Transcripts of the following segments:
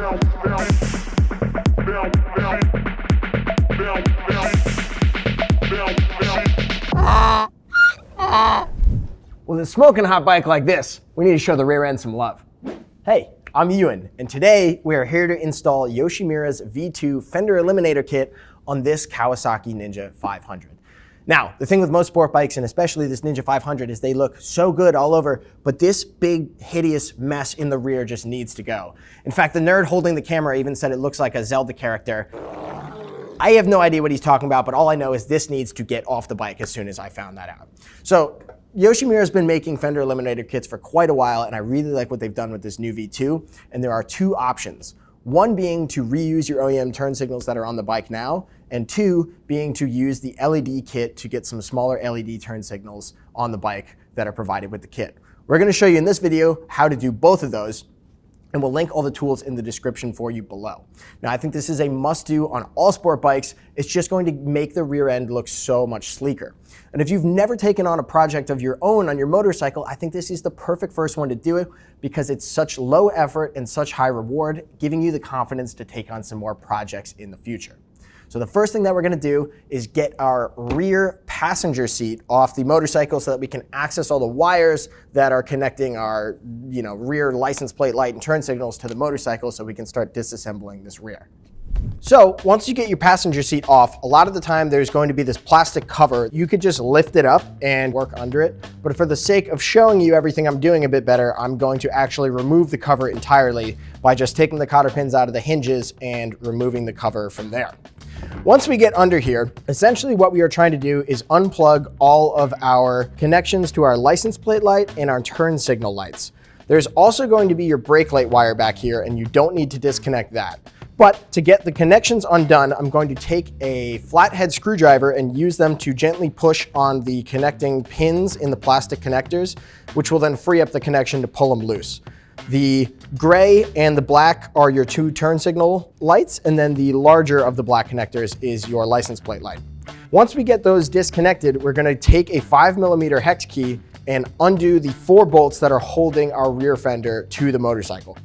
With a smoking hot bike like this, we need to show the rear end some love. Hey, I'm Ewan, and today we are here to install Yoshimura's V2 Fender Eliminator Kit on this Kawasaki Ninja 500. Now, the thing with most sport bikes, and especially this Ninja 500, is they look so good all over, but this big, hideous mess in the rear just needs to go. In fact, the nerd holding the camera even said it looks like a Zelda character. I have no idea what he's talking about, but all I know is this needs to get off the bike as soon as I found that out. So, Yoshimura's been making Fender Eliminator kits for quite a while, and I really like what they've done with this new V2, and there are two options. One being to reuse your OEM turn signals that are on the bike now, and two being to use the LED kit to get some smaller LED turn signals on the bike that are provided with the kit. We're going to show you in this video how to do both of those, and we'll link all the tools in the description for you below. Now, I think this is a must-do on all sport bikes. It's just going to make the rear end look so much sleeker. And if you've never taken on a project of your own on your motorcycle, I think this is the perfect first one to do it because it's such low effort and such high reward, giving you the confidence to take on some more projects in the future. So the first thing that we're gonna do is get our rear passenger seat off the motorcycle so that we can access all the wires that are connecting our rear license plate light and turn signals to the motorcycle so we can start disassembling this rear. So once you get your passenger seat off, a lot of the time there's going to be this plastic cover. You could just lift it up and work under it. But for the sake of showing you everything I'm doing a bit better, I'm going to actually remove the cover entirely by just taking the cotter pins out of the hinges and removing the cover from there. Once we get under here, essentially what we are trying to do is unplug all of our connections to our license plate light and our turn signal lights. There's also going to be your brake light wire back here, and you don't need to disconnect that. But to get the connections undone, I'm going to take a flathead screwdriver and use them to gently push on the connecting pins in the plastic connectors, which will then free up the connection to pull them loose. The gray and the black are your two turn signal lights, and then the larger of the black connectors is your license plate light. Once we get those disconnected, we're going to take a 5mm hex key and undo the 4 bolts that are holding our rear fender to the motorcycle.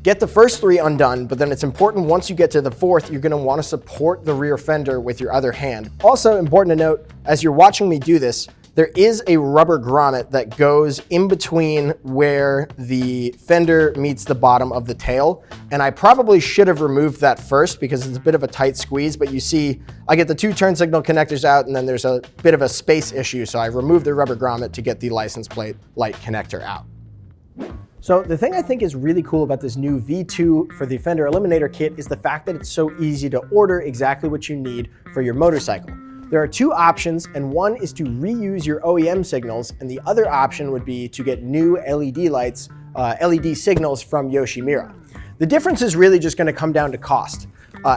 Get the first 3 undone, but then it's important once you get to the 4th, you're going to want to support the rear fender with your other hand. Also important to note, as you're watching me do this, there is a rubber grommet that goes in between where the fender meets the bottom of the tail. And I probably should have removed that first because it's a bit of a tight squeeze, but you see, I get the 2 turn signal connectors out and then there's a bit of a space issue. So I removed the rubber grommet to get the license plate light connector out. So the thing I think is really cool about this new V2 for the Fender Eliminator Kit is the fact that it's so easy to order exactly what you need for your motorcycle. There are 2 options, and one is to reuse your OEM signals, and the other option would be to get new LED lights, LED signals from Yoshimura. The difference is really just going to come down to cost.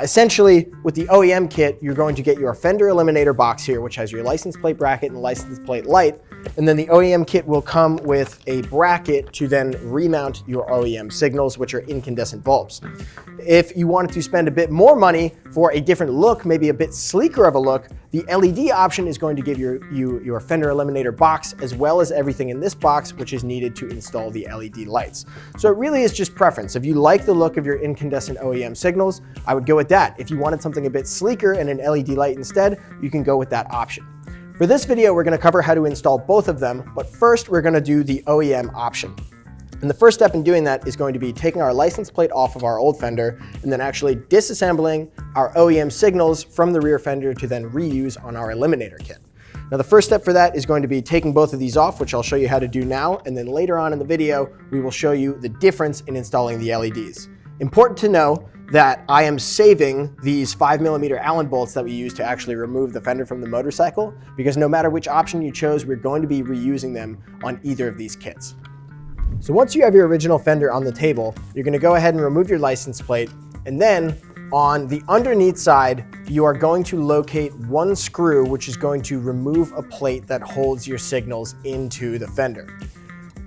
Essentially, with the OEM kit, you're going to get your Fender Eliminator box here, which has your license plate bracket and license plate light, and then the OEM kit will come with a bracket to then remount your OEM signals, which are incandescent bulbs. If you wanted to spend a bit more money for a different look, maybe a bit sleeker of a look, the LED option is going to give you your Fender Eliminator box as well as everything in this box which is needed to install the LED lights. So it really is just preference. If you like the look of your incandescent OEM signals, I would go with that. If you wanted something a bit sleeker and an LED light instead, you can go with that option. For this video, we're going to cover how to install both of them, but first we're going to do the OEM option. And the first step in doing that is going to be taking our license plate off of our old fender and then actually disassembling our OEM signals from the rear fender to then reuse on our Eliminator kit. Now the first step for that is going to be taking both of these off, which I'll show you how to do now, and then later on in the video, we will show you the difference in installing the LEDs. Important to know that I am saving these 5mm Allen bolts that we use to actually remove the fender from the motorcycle, because no matter which option you chose, we're going to be reusing them on either of these kits. So once you have your original fender on the table, you're going to go ahead and remove your license plate, and then on the underneath side, you are going to locate one screw which is going to remove a plate that holds your signals into the fender.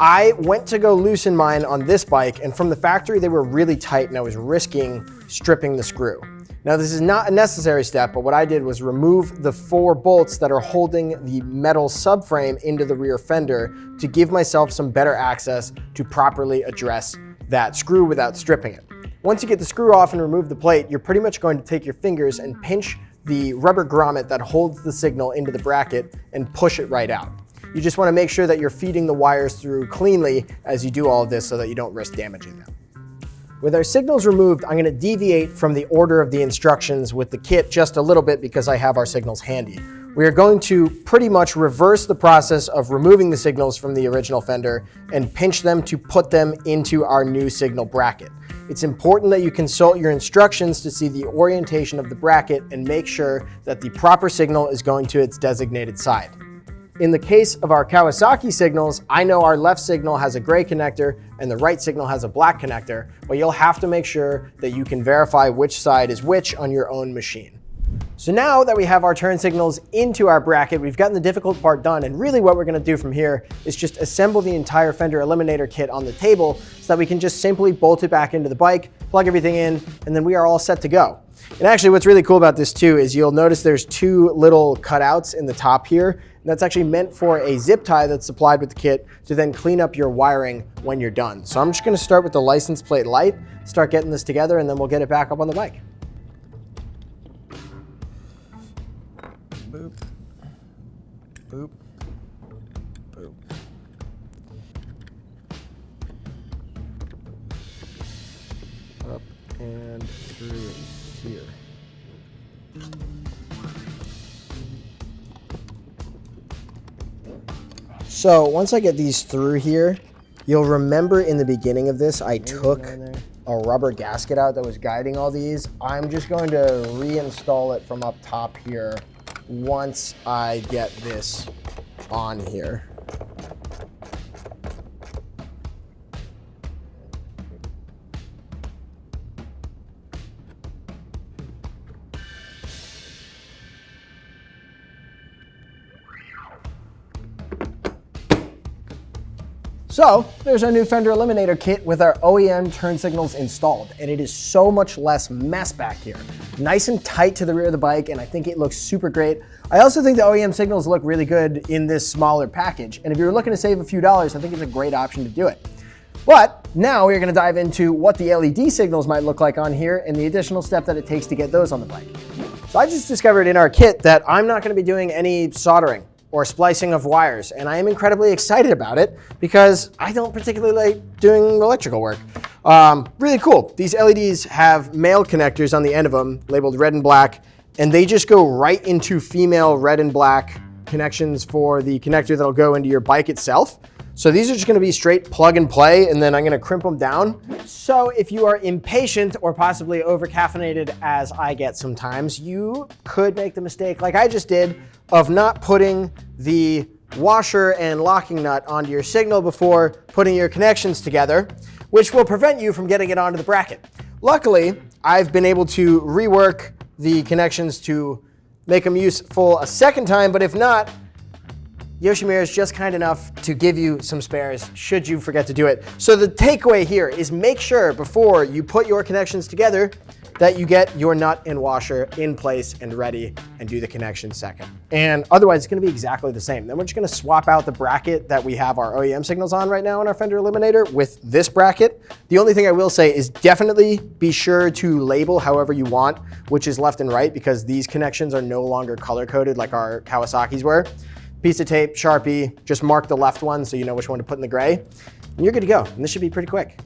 I went to go loosen mine on this bike, and from the factory they were really tight and I was risking stripping the screw. Now this is not a necessary step, but what I did was remove the 4 bolts that are holding the metal subframe into the rear fender to give myself some better access to properly address that screw without stripping it. Once you get the screw off and remove the plate, you're pretty much going to take your fingers and pinch the rubber grommet that holds the signal into the bracket and push it right out. You just want to make sure that you're feeding the wires through cleanly as you do all of this so that you don't risk damaging them. With our signals removed, I'm going to deviate from the order of the instructions with the kit just a little bit because I have our signals handy. We are going to pretty much reverse the process of removing the signals from the original Fender and pinch them to put them into our new signal bracket. It's important that you consult your instructions to see the orientation of the bracket and make sure that the proper signal is going to its designated side. In the case of our Kawasaki signals, I know our left signal has a gray connector and the right signal has a black connector, but you'll have to make sure that you can verify which side is which on your own machine. So now that we have our turn signals into our bracket, we've gotten the difficult part done, and really what we're going to do from here is just assemble the entire Fender Eliminator kit on the table so that we can just simply bolt it back into the bike, plug everything in, and then we are all set to go. And actually what's really cool about this too is you'll notice there's two little cutouts in the top here, and that's actually meant for a zip tie that's supplied with the kit to then clean up your wiring when you're done. So I'm just going to start with the license plate light, start getting this together, and then we'll get it back up on the bike. Boop, boop, boop. Up and through here. So once I get these through here, you'll remember in the beginning of this, I took a rubber gasket out that was guiding all these. I'm just going to reinstall it from up top here once I get this on here. So there's our new Fender Eliminator kit with our OEM turn signals installed, and it is so much less mess back here. Nice and tight to the rear of the bike, and I think it looks super great. I also think the OEM signals look really good in this smaller package, and if you're looking to save a few dollars, I think it's a great option to do it. But now we're gonna dive into what the LED signals might look like on here and the additional step that it takes to get those on the bike. So I just discovered in our kit that I'm not gonna be doing any soldering or splicing of wires, and I am incredibly excited about it because I don't particularly like doing electrical work. Really cool. These LEDs have male connectors on the end of them labeled red and black, and they just go right into female red and black connections for the connector that'll go into your bike itself. So these are just gonna be straight plug and play, and then I'm gonna crimp them down. So if you are impatient or possibly over caffeinated, as I get sometimes, you could make the mistake, like I just did, of not putting the washer and locking nut onto your signal before putting your connections together, which will prevent you from getting it onto the bracket. Luckily, I've been able to rework the connections to make them useful a second time, but if not, Yoshimura is just kind enough to give you some spares should you forget to do it. So the takeaway here is make sure before you put your connections together that you get your nut and washer in place and ready and do the connection second. And otherwise it's gonna be exactly the same. Then we're just gonna swap out the bracket that we have our OEM signals on right now in our Fender Eliminator with this bracket. The only thing I will say is definitely be sure to label however you want, which is left and right, because these connections are no longer color coded like our Kawasaki's were. Piece of tape, Sharpie, just mark the left one so you know which one to put in the gray, and you're good to go. And this should be pretty quick.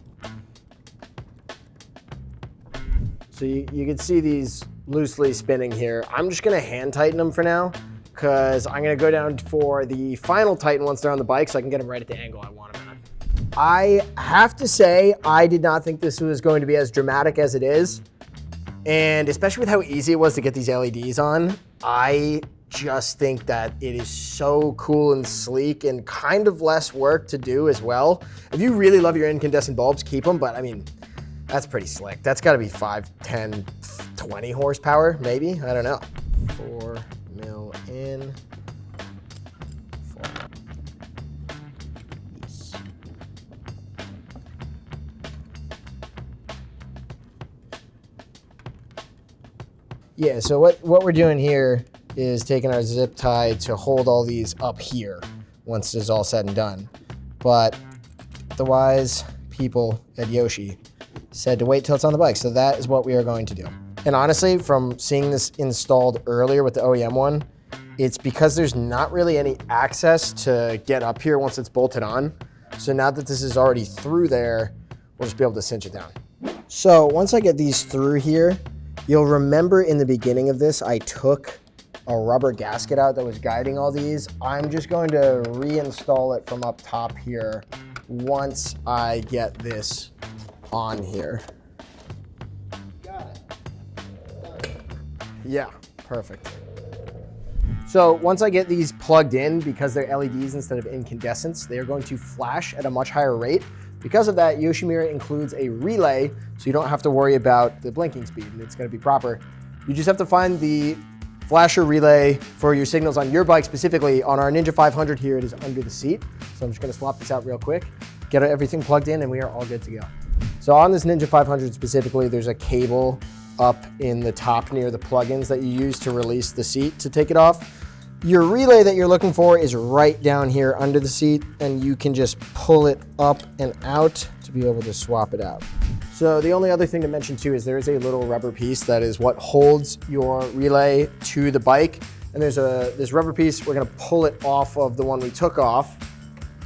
So you can see these loosely spinning here. I'm just gonna hand tighten them for now because I'm gonna go down for the final tighten once they're on the bike so I can get them right at the angle I want them at. I have to say, I did not think this was going to be as dramatic as it is. And especially with how easy it was to get these LEDs on, I just think that it is so cool and sleek and kind of less work to do as well. If you really love your incandescent bulbs, keep them, but I mean, that's pretty slick. That's gotta be 5, 10, 20 horsepower, maybe, I don't know. 4 mil in. 4. Yes. Yeah, so what we're doing here is taking our zip tie to hold all these up here once it's all said and done. But the wise people at Yoshi said to wait till it's on the bike. So that is what we are going to do. And honestly, from seeing this installed earlier with the OEM one, it's because there's not really any access to get up here once it's bolted on. So now that this is already through there, we'll just be able to cinch it down. So once I get these through here, you'll remember in the beginning of this, I took a rubber gasket out that was guiding all these. I'm just going to reinstall it from up top here once I get this on here. Yeah, perfect. So once I get these plugged in, because they're LEDs instead of incandescents, they are going to flash at a much higher rate. Because of that, Yoshimura includes a relay, so you don't have to worry about the blinking speed, and it's gonna be proper. You just have to find the flasher relay for your signals on your bike specifically. On our Ninja 500 here, it is under the seat. So I'm just gonna swap this out real quick, get everything plugged in, and we are all good to go. So on this Ninja 500 specifically, there's a cable up in the top near the plugins that you use to release the seat to take it off. Your relay that you're looking for is right down here under the seat, and you can just pull it up and out to be able to swap it out. So the only other thing to mention too is there is a little rubber piece that is what holds your relay to the bike. And there's this rubber piece, we're gonna pull it off of the one we took off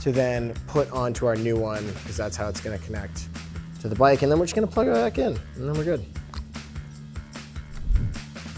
to then put onto our new one, because that's how it's gonna connect to the bike. And then we're just gonna plug it back in, and then we're good.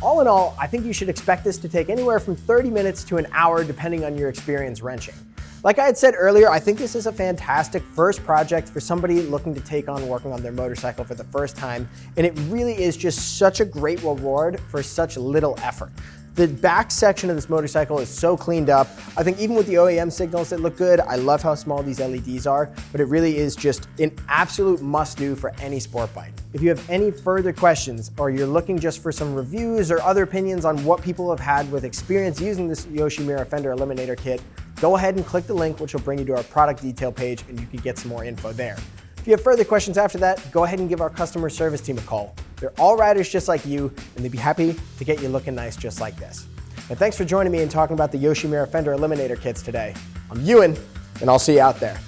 All in all, I think you should expect this to take anywhere from 30 minutes to an hour, depending on your experience wrenching. Like I had said earlier, I think this is a fantastic first project for somebody looking to take on working on their motorcycle for the first time, and it really is just such a great reward for such little effort. The back section of this motorcycle is so cleaned up. I think even with the OEM signals that look good, I love how small these LEDs are, but it really is just an absolute must-do for any sport bike. If you have any further questions, or you're looking just for some reviews or other opinions on what people have had with experience using this Yoshimura Fender Eliminator Kit, go ahead and click the link, which will bring you to our product detail page, and you can get some more info there. If you have further questions after that, go ahead and give our customer service team a call. They're all riders just like you, and they'd be happy to get you looking nice just like this. And thanks for joining me and talking about the Yoshimura Fender Eliminator Kits today. I'm Ewan, and I'll see you out there.